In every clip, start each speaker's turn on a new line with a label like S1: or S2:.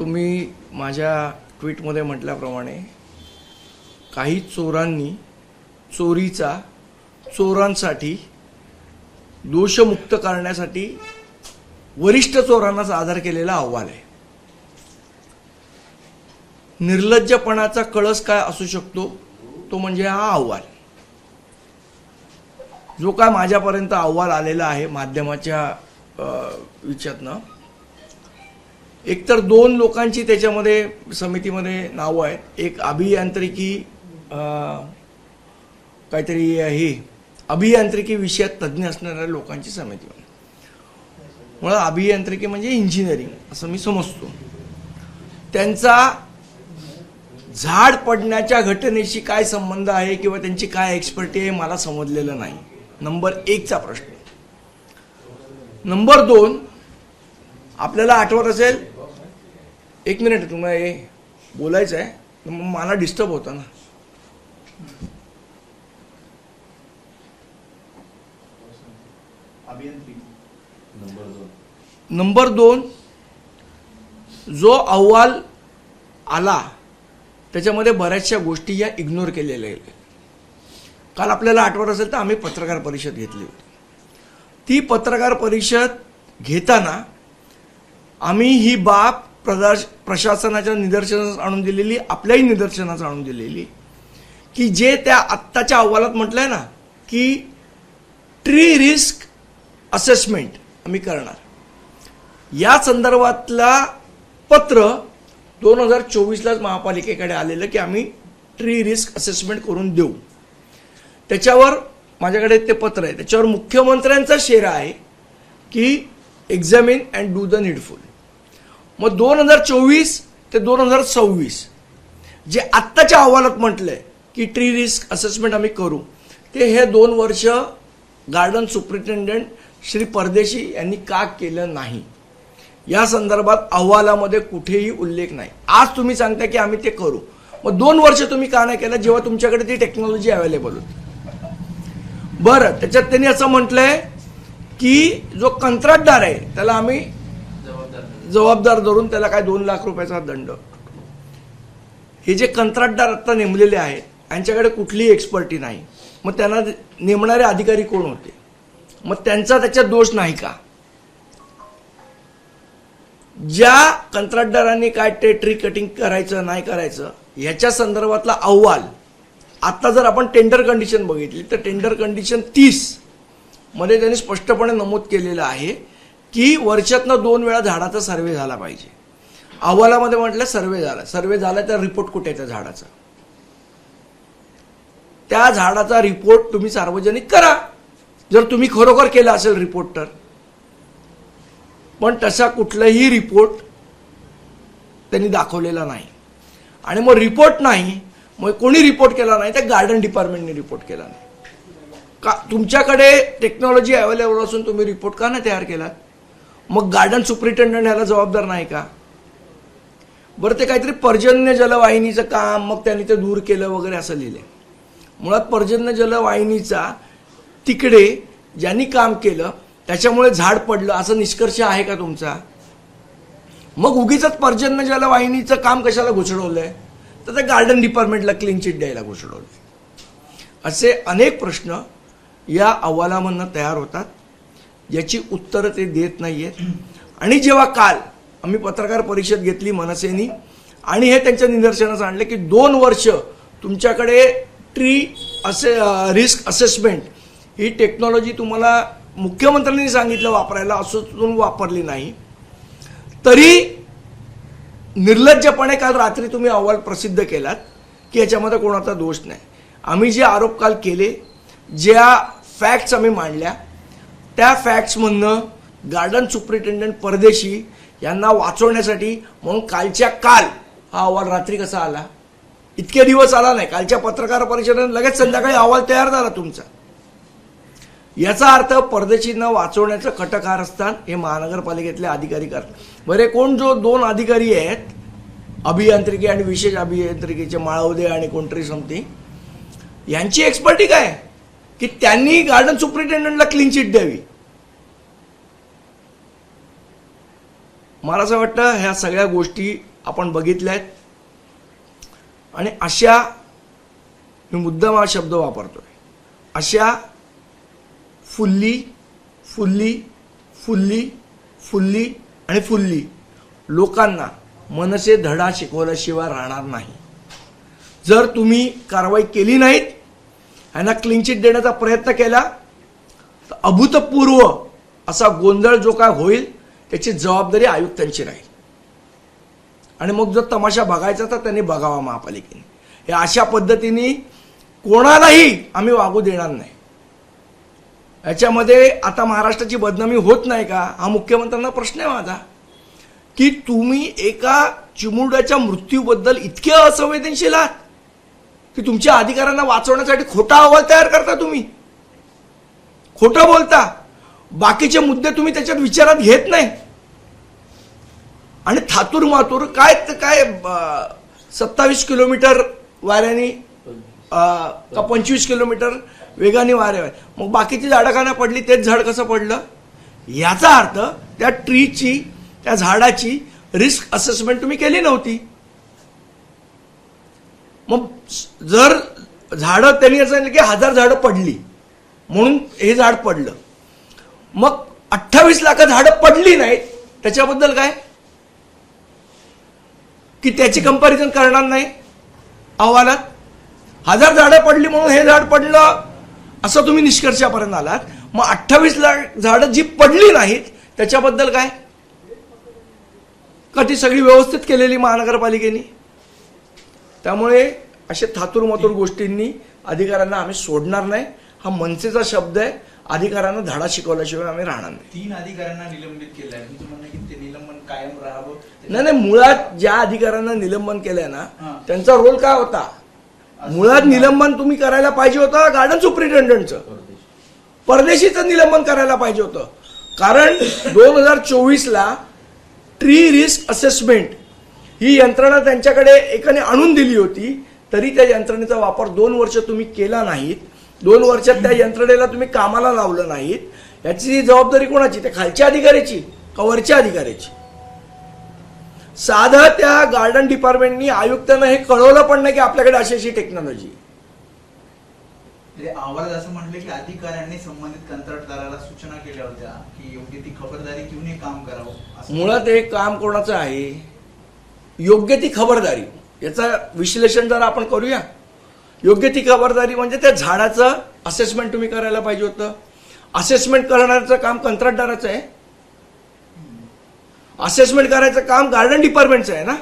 S1: तुम्ही माझ्या ट्विटमध्ये म्हटल्याप्रमाणे काही चोरांनी चोरांसाठी दोषमुक्त करण्यासाठी वरिष्ठ चोरांनाच आधार केलेला अहवाल आहे. निर्लज्जपणाचा कळस काय असू शकतो तो म्हणजे हा अहवाल. जो काय माझ्यापर्यंत अहवाल आलेला आहे माध्यमाच्या विचारातनं, एकतर 2 लोकांची त्याच्यामध्ये समितीमध्ये नावं आहेत. एक अभियांत्रिकी काहीतरी हे अभियांत्रिकी विषयात तज्ज्ञ असणाऱ्या लोकांची समिती. मुळात अभियांत्रिकी म्हणजे इंजिनिअरिंग असं मी समजतो. त्यांचा झाड पडण्याच्या घटनेशी काय संबंध आहे किंवा त्यांची काय एक्सपर्टी आहे मला समजलेलं नाही. नंबर 1चा प्रश्न. नंबर 2, आपल्याला आठवत असेल, 1 मिनिट तुम्हाला हे बोलायचं आहे, मला डिस्टर्ब होतं ना. नंबर 2, जो अहवाल आला त्याच्यामध्ये बऱ्याचशा गोष्टी या इग्नोर केलेल्या आहेत. काल आपल्याला आठवत असेल तर आम्ही पत्रकार परिषद घेतली होती. ती पत्रकार परिषद घेताना आम्ही ही बाब प्रशासनाच्या निदर्शनास आणून दिलेली, आपल्याही निदर्शनास आणून दिलेली, की जे त्या आत्ताच्या अहवालात म्हटलंय ना की ट्री रिस्क असेसमेंट आम्ही करणार, या संदर्भातला पत्र 2024लाच महापालिकेकडे आलेलं की आम्ही ट्री रिस्क असेसमेंट करून देऊ. त्याच्यावर माझ्याकडे ते पत्र आहे, त्याच्यावर मुख्यमंत्र्यांचा शेरा आहे की examine and do the needful. मग 2024 ते 2026 जे आत्ताच्या अहवालात म्हटलंय की ट्री रिस्क असेसमेंट आम्ही करू, ते हे 2 वर्ष गार्डन सुपरिटेंडंट श्री परदेशी यांनी का केलं नाही, या संदर्भात अहवालामध्ये कुठेही उल्लेख नाही. आज तुम्ही सांगता की आम्ही ते करू, मग 2 वर्ष तुम्ही का नाही केलं जेव्हा तुमच्याकडे ती टेक्नॉलॉजी अवेलेबल होती. बरं, त्याच्यात त्यांनी असं म्हटलंय की जो कंत्राटदार आहे त्याला आम्ही जबाबदार धरून त्याला काय 2 लाख रुपयाचा दंड. हे जे कंत्राटदार आता नेमलेले आहेत यांच्याकडे कुठलीही एक्सपर्टी नाही, मग त्यांना नेमणारे अधिकारी कोण होते, मग त्यांचा त्याच्यात दोष नाही का? ज्या कंत्राटदारांनी काय ते ट्री कटिंग करायचं नाही करायचं याच्या संदर्भातला अहवाल आता जर आपण टेंडर कंडिशन बघितली तर टेंडर कंडिशन 30 मध्ये त्यांनी स्पष्टपणे नमूद केलेलं आहे की वर्षातनं 2 वेळा झाडाचा सर्वे झाला पाहिजे. अहवालामध्ये म्हटलं सर्वे झाला तर रिपोर्ट कुठे आहे त्या झाडाचा? त्या झाडाचा रिपोर्ट तुम्ही सार्वजनिक करा जर तुम्ही खरोखर केला असेल रिपोर्ट तर. पण तसा कुठलाही रिपोर्ट त्यांनी दाखवलेला नाही. आणि मग रिपोर्ट नाही, मग कोणी रिपोर्ट केला नाही तर गार्डन डिपार्टमेंटने रिपोर्ट केला नाही का? तुमच्याकडे टेक्नॉलॉजी अवेलेबल असून तुम्ही रिपोर्ट का नाही तयार केलात? मग गार्डन सुपरिटेंडंट याला जबाबदार नाही का? बरं, ते काहीतरी पर्जन्य जलवाहिनीचं काम, मग त्यांनी ते दूर केलं वगैरे असं लिहिलंय. मुळात पर्जन्य जलवाहिनीचा तिकडे ज्यांनी काम केलं त्याच्यामुळे झाड पडलं असं निष्कर्ष आहे का तुमचा? मग उगीच पर्जन्य जलवाहिनीचं काम कशाला घुसडवलंय? तर ते गार्डन डिपार्टमेंटला क्लीन चिट द्यायला घुसडवलंय. असे अनेक प्रश्न या अहवालामधनं तयार होतात, याची उत्तरं ते देत नाहीयेत. आणि जेव्हा काल आम्ही पत्रकार परिषद घेतली मनसेनी आणि हे त्यांच्या निदर्शनास आणले की 2 वर्ष तुमच्याकडे ट्री रिस्क असेसमेंट ही टेक्नॉलॉजी तुम्हाला मुख्यमंत्र्यांनी सांगितलं वापरायला, असं वापरली नाही, तरी निर्लज्जपणे काल रात्री तुम्ही अहवाल प्रसिद्ध केलात की याच्यामध्ये कोणाचा दोष नाही. आम्ही जे आरोप काल केले, ज्या फॅक्ट्स आम्ही मांडल्या, त्या फॅक्ट्समधनं गार्डन सुपरिटेंडंट परदेशी यांना वाचवण्यासाठी म्हणून कालच्या काल हा अहवाल रात्री कसा आला? इतके दिवस आला नाही. कालच्या पत्रकार परिषदेने लगेच संध्याकाळी अहवाल तयार झाला तुमचा. याचा अर्थ परदेशींना वाचवण्याचं कटकारस्थान हे महानगरपालिकेतले अधिकारी करतात. बरे, कोण जो 2 अधिकारी आहेत अभियांत्रिकी आणि विशेष अभियांत्रिकीचे, माळवदे आणि कोणतरी समथिंग, यांची एक्सपर्टी काय की त्यांनी गार्डन सुपरिटेंडंटला क्लीन चिट द्यावी? मला असं वाटतं ह्या सगळ्या गोष्टी आपण बघितल्या आहेत. आणि अशा, मी मुद्दाम हा शब्द वापरतोय, अशा फुल्ली फुल्ली फुल्ली फुल्ली आणि फुल्ली लोकांना मनसे धडा शिकवल्याशिवाय राहणार नाही. जर तुम्ही कारवाई केली नाहीत, यांना क्लीन चिट देण्याचा प्रयत्न केला, तर अभूतपूर्व असा गोंधळ जो काय होईल त्याची जबाबदारी आयुक्तांची राहील. आणि मग जर तमाशा बघायचा तर त्यांनी बघावा महापालिकेने. हे अशा पद्धतीने कोणालाही आम्ही वागू देणार नाही. याच्यामध्ये आता महाराष्ट्राची बदनामी होत नाही का, हा मुख्यमंत्र्यांना प्रश्न आहे माझा, की तुम्ही एका चिमुरड्याच्या मृत्यूबद्दल इतके असंवेदनशील आहात की तुमच्या अधिकाऱ्यांना वाचवण्यासाठी खोटा अहवाल तयार करता. तुम्ही खोटं बोलता, बाकीचे मुद्दे तुम्ही त्याच्यात विचारात घेत नाही. आणि थातूर मातूर काय 27 किलोमीटर वाऱ्याने का 25 किलोमीटर वेगाने वारे आहे, मग बाकीची झाडं का नाही पडली, तेच झाड कसं पडलं? याचा अर्थ त्या ट्रीची, त्या झाडाची रिस्क असेसमेंट तुम्ही केली नव्हती. मग जर झाडं, त्यांनी असं सांगितलं की 1000 झाडं पडली म्हणून हे झाड पडलं, मग 28 लाख झाडं पडली नाहीत, त्याच्याबद्दल काय? की त्याची कंपॅरिझन करणार नाही अहवालात? 1000 झाडं पडली म्हणून हे झाड पडलं असं तुम्ही निष्कर्षापर्यंत आलात, मग 28 लाख झाडं जी पडली नाहीत त्याच्याबद्दल काय? का ती सगळी व्यवस्थित केलेली महानगरपालिकेने? त्यामुळे असे थातूर मातूर गोष्टींनी अधिकाऱ्यांना आम्ही सोडणार नाही. हा मनसेचा शब्द आहे. अधिकाऱ्यांना धडा शिकवल्याशिवाय आम्ही राहणार नाही.
S2: 3 अधिकाऱ्यांना निलंबित केलं आहे, तुमचं म्हणणं की ते निलंबन कायम राहावं?
S1: नाही, मुळात ज्या अधिकाऱ्यांना निलंबन केलंय ना, त्यांचा रोल काय होता? मुळात निलंबन तुम्ही करायला पाहिजे होतं गार्डन सुप्रिंटेंडंटचं, परदेशीचं निलंबन करायला पाहिजे होतं. कारण 2024ला ट्री रिस्क असेसमेंट ही यंत्रणा त्यांच्याकडे एकाने आणून दिली होती, तरी त्या यंत्रणेचा वापर 2 वर्ष तुम्ही केला नाहीत. 2 वर्षात त्या यंत्रणेला तुम्ही कामाला लावलं नाहीत. याची जबाबदारी कोणाची? त्या खालच्या अधिकाऱ्याची का वरच्या अधिकाऱ्याची? साधं त्या गार्डन डिपार्टमेंटनी आयुक्तांना हे कळवलं पण नाही की आपल्याकडे अशी अशी टेक्नॉलॉजी.
S2: अहवालात असं म्हटलं की अधिकाऱ्यांनी संबंधित कंत्राटदाराला सूचना केल्या होत्या की योग्य ती खबरदारी घेऊन हे काम करावं.
S1: मुळात हे काम कोणाचं आहे? योग्य ती खबरदारी. याचं विश्लेषण जर आपण करूया, योग्य ती खबरदारी म्हणजे त्या झाडाचं असेसमेंट तुम्ही करायला पाहिजे होतं. असेसमेंट करण्याचं काम कंत्राटदाराचं आहे. असेसमेंट करायचं काम गार्डन डिपार्टमेंटचं आहे ना.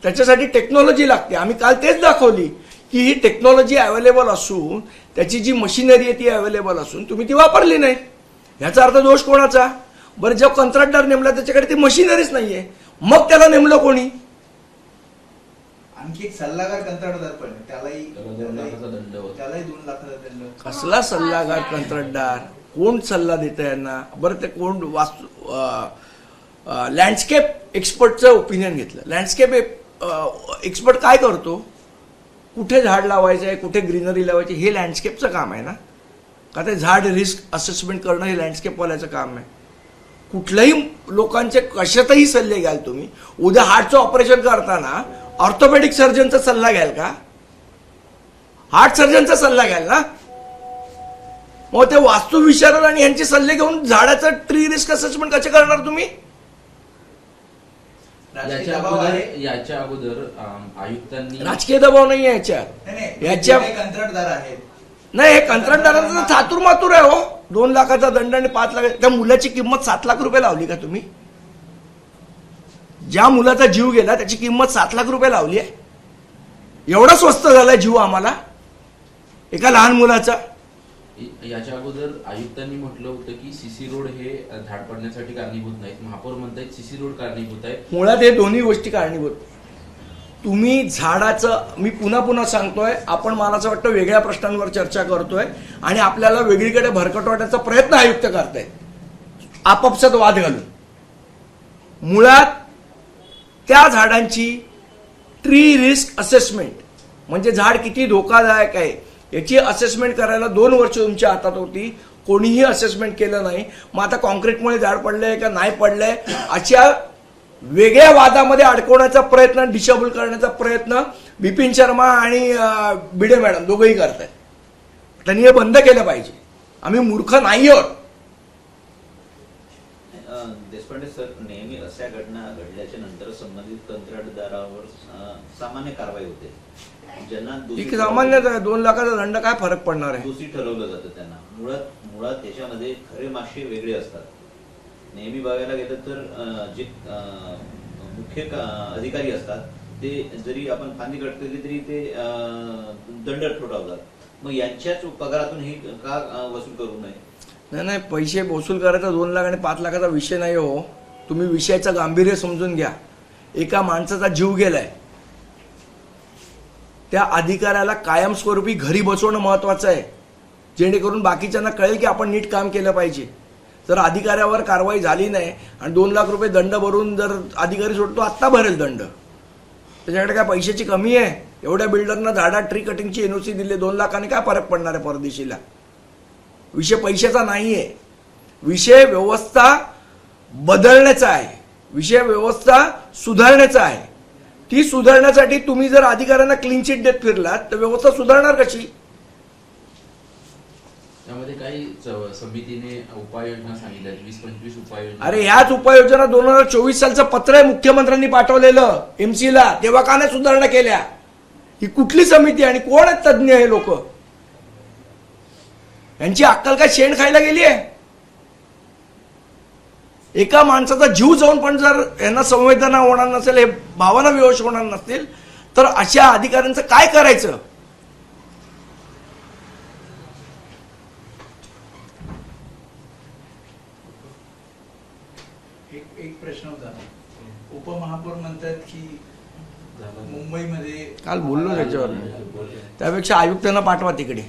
S1: त्याच्यासाठी टेक्नॉलॉजी लागते. आम्ही काल तेच दाखवली की ही टेक्नॉलॉजी अवेलेबल असून, त्याची जी मशिनरी आहे ती अवेलेबल असून तुम्ही ती वापरली नाही. याचा अर्थ दोष कोणाचा? बरं, जेव्हा कंत्राटदार नेमला त्याच्याकडे ती मशिनरीच नाहीये, मग त्याला नेमलं कोणी?
S2: आणखी एक सल्लागार कंत्राटदार पण, त्यालाही 2 लाखाचा दंड.
S1: कसला सल्लागार कंत्राटदार? कोण सल्ला देत यांना? बरं, ते कोण लँडस्केप एक्सपर्टचं ओपिनियन घेतलं. लँडस्केप एक्सपर्ट काय करतो? कुठे झाड लावायचं आहे, कुठे ग्रीनरी लावायची, हे लँडस्केपचं काम आहे ना. का ते झाड रिस्क असेसमेंट करणं हे लँडस्केपवाल्याचं काम आहे. कुठल्याही लोकांचे कशातही सल्ले घ्याल तुम्ही. उद्या हार्टचं ऑपरेशन करताना ऑर्थोपेडिक सर्जनचा सल्ला घ्याल का? हार्ट सर्जनचा सल्ला घ्याल ना. मग ते वास्तुविशारद आणि यांचे सल्ले घेऊन झाडाचं ट्री रिस्क असेसमेंट कसे करणार तुम्ही?
S3: याच्या अगोदर आयुक्तांनी
S1: राजकीय दबाव नाही आहे याच्या
S2: कंत्राटदार आहेत.
S1: नाही, हे कंत्राटदारांचा थातूर मातूर आहे हो. 2 लाखाचा दंड आणि 5 लाख. त्या मुलाची किंमत 7 लाख रुपये लावली का तुम्ही? ज्या मुलाचा जीव गेला त्याची किंमत 7 लाख रुपये लावली आहे. एवढा स्वस्त झालाय जीव आम्हाला एका लहान मुलाचा.
S3: याच्या अगोदर आयुक्तांनी म्हटलं होतं की सीसी रोड हे झाड पडण्यासाठी कारणीभूत नाहीत. महापौर म्हणतायत सीसी रोड कारणीभूत आहे.
S1: मुळात हे दोन्ही गोष्टी कारणीभूत. तुम्ही झाडाचं, मी पुन्हा सांगतोय, आपण मला असं वाटतं वेगळ्या प्रश्नांवर चर्चा करतोय आणि आपल्याला वेगळीकडे भरकटवण्याचा प्रयत्न आयुक्त करतायत आपापसात वाद घालून. मुळात त्या झाडांची ट्री रिस्क असेसमेंट म्हणजे झाड किती धोकादायक आहे याची असेसमेंट करायला 2 वर्ष तुमच्या हातात होती. कोणीही असेसमेंट केलं नाही. मग आता कॉन्क्रीटमुळे झाड पडलंय का नाही पडलंय अशा वेगळ्या वादामध्ये अडकवण्याचा प्रयत्न, डिशेबल करण्याचा प्रयत्न बिपिन शर्मा आणि भिडे मॅडम दोघंही करतायत. त्यांनी हे बंद केलं पाहिजे. आम्ही मूर्ख नाही आहोत.
S4: देशपांडे सर, नेहमी अशा घटना घडल्याच्या नंतर संबंधित कंत्राटदारावर सामान्य कारवाई होते. ज्यांना
S1: एक सामान्य 2 लाखाचा दंड काय फरक पडणार आहे?
S4: दोषी ठरवलं जातं त्यांना. मुळात त्याच्यामध्ये खरे मासे वेगळे असतात. नेहमी बघायला गेलं तर जे मुख्य अधिकारी असतात ते जरी आपण फांदी कट केली तरी ते दंड ठोठावतात. मग यांच्याच पगारातून हे का वसूल करू नये?
S1: नाही, पैसे वसूल करायचा 2 लाख आणि 5 लाखाचा विषय नाही हो. तुम्ही विषयाचं गांभीर्य समजून घ्या. एका माणसाचा जीव गेलाय. त्या अधिकाऱ्याला कायमस्वरूपी घरी बसवणं महत्वाचं आहे, जेणेकरून बाकीच्यांना कळेल की आपण नीट काम केलं पाहिजे. जर अधिकाऱ्यावर कारवाई झाली नाही आणि 2 लाख रुपये दंड भरून जर अधिकारी सोडतो, आत्ता भरेल दंड. त्याच्याकडे काय पैशाची कमी आहे? एवढ्या बिल्डरना झाडा ट्री कटिंगची एनओसी दिली, 2 लाखाने काय फरक पडणार आहे परदेशीला? विषय पैशाचा नाहीये. विषय व्यवस्था बदलण्याचा आहे. विषय व्यवस्था सुधारण्याचा आहे. ती सुधारण्यासाठी तुम्ही जर अधिकाऱ्यांना क्लीन चिट देत फिरलात तर व्यवस्था सुधारणार कशी?
S3: त्यामध्ये काही समितीने उपाययोजना सांगितल्या, 20-25 उपाययोजना.
S1: अरे ह्याच उपाययोजना 2024 सालचं पत्र आहे मुख्यमंत्र्यांनी पाठवलेलं एमसीला. तेव्हा का नाही सुधारणा केल्या? ही कुठली समिती आणि कोण आहेत तज्ज्ञ हे लोक? यांची अक्कल काय शेण खायला गेली आहे? एका माणसाचा जीव जाऊन पण जर यांना संवेदना होणार नसेल, हे भावना विवश होणार नसतील, तर अशा अधिकाऱ्यांचं काय करायचं?
S2: एक प्रश्न होता. उपमहापौर म्हणतात की मुंबईमध्ये
S1: काल बोललो त्याच्यावर. त्यापेक्षा आयुक्तांना पाठवा तिकडे.